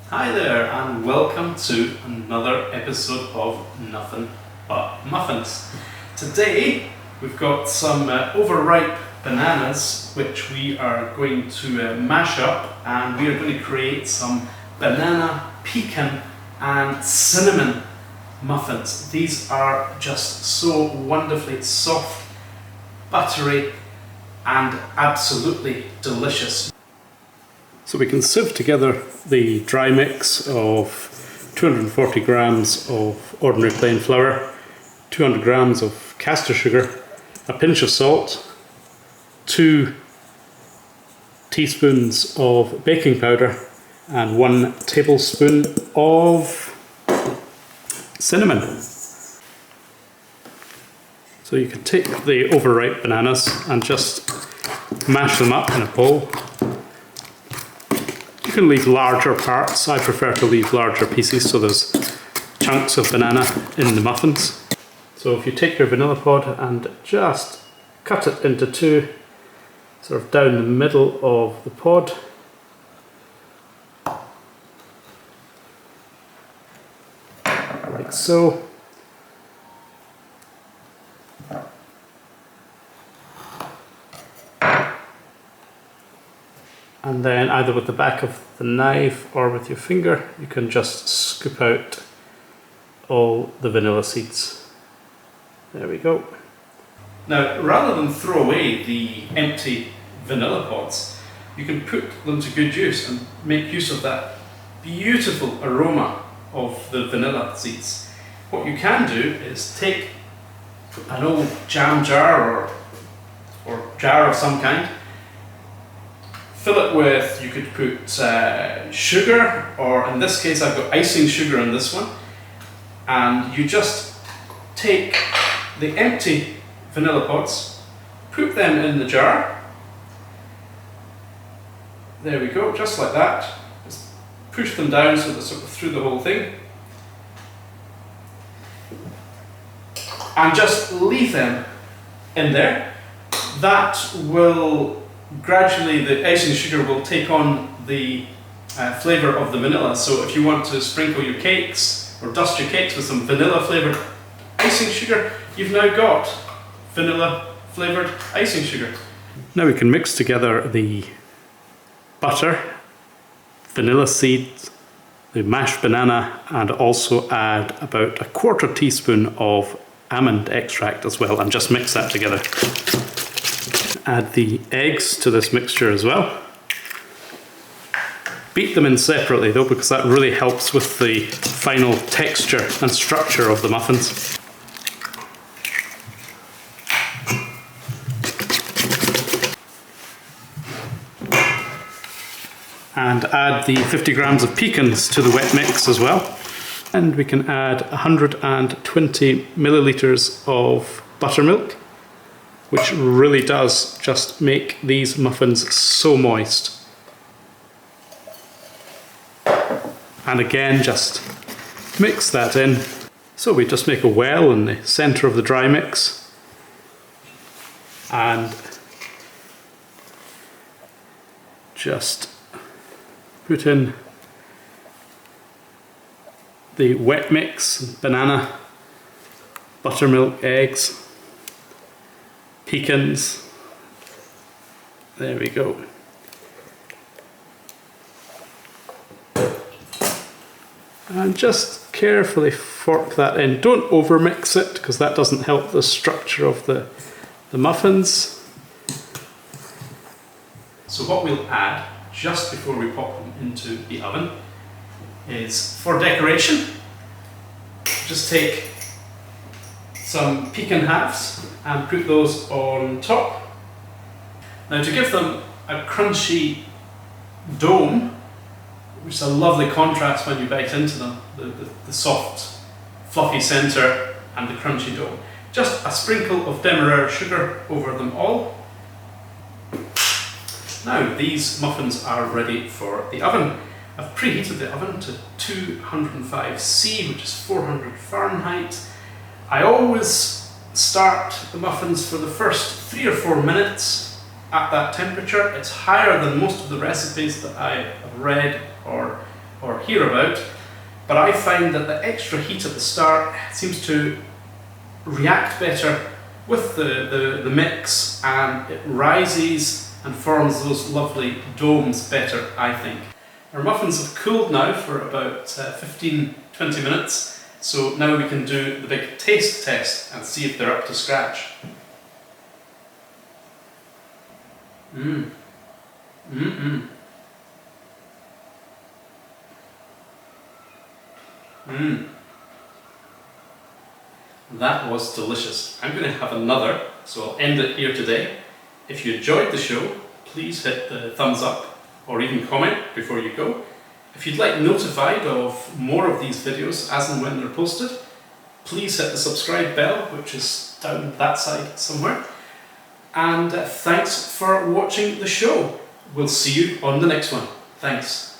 Hi there and welcome to another episode of Nothing But Muffins. Today we've got some overripe bananas which we are going to mash up, and we are going to create some banana, pecan and cinnamon muffins. These are just so wonderfully soft, buttery and absolutely delicious. So we can sieve together the dry mix of 240 grams of ordinary plain flour, 200 grams of caster sugar, a pinch of salt, 2 teaspoons of baking powder and 1 tablespoon of cinnamon. So you can take the overripe bananas and just mash them up in a bowl. You can leave larger parts. I prefer to leave larger pieces so there's chunks of banana in the muffins. So if you take your vanilla pod and just cut it into 2, sort of down the middle of the pod. Like so. And then either with the back of the knife or with your finger, you can just scoop out all the vanilla seeds. There we go. Now, rather than throw away the empty vanilla pods, you can put them to good use and make use of that beautiful aroma of the vanilla seeds. What you can do is take an old jam jar or jar of some kind, fill it with, you could put sugar, or in this case I've got icing sugar in this one, and you just take the empty vanilla pods, put them in the jar, there we go, just like that, just push them down so they're sort of through the whole thing, and just leave them in there. That will gradually, the icing sugar will take on the flavour of the vanilla. So if you want to sprinkle your cakes or dust your cakes with some vanilla flavoured icing sugar, you've now got vanilla flavoured icing sugar. Now we can mix together the butter, vanilla seeds, the mashed banana, and also add about 1/4 teaspoon of almond extract as well, and just mix that together. Add the eggs to this mixture as well. Beat them in separately though, because that really helps with the final texture and structure of the muffins. And add the 50 grams of pecans to the wet mix as well. And we can add 120 milliliters of buttermilk, which really does just make these muffins so moist. And again, just mix that in. So we just make a well in the centre of the dry mix, and just put in the wet mix, banana, buttermilk, eggs, pecans, there we go. And just carefully fork that in. Don't over mix it, because that doesn't help the structure of the muffins. So what we'll add just before we pop them into the oven is, for decoration, just take some pecan halves and put those on top. Now, to give them a crunchy dome, which is a lovely contrast when you bite into them, the soft fluffy centre and the crunchy dome, just a sprinkle of demerara sugar over them all. Now these muffins are ready for the oven. I've preheated the oven to 205°C, which is 400 Fahrenheit. I always start the muffins for the first 3 or 4 minutes at that temperature. It's higher than most of the recipes that I have read or or hear about, but I find that the extra heat at the start seems to react better with the mix, and it rises and forms those lovely domes better, I think. Our muffins have cooled now for about 15-20 minutes, so now we can do the big taste test and see if they're up to scratch. Mmm. Mmm. Mmm. That was delicious. I'm going to have another, so I'll end it here today. If you enjoyed the show, please hit the thumbs up or even comment before you go. If you'd like notified of more of these videos as and when they're posted, please hit the subscribe bell, which is down that side somewhere. And thanks for watching the show. We'll see you on the next one. Thanks.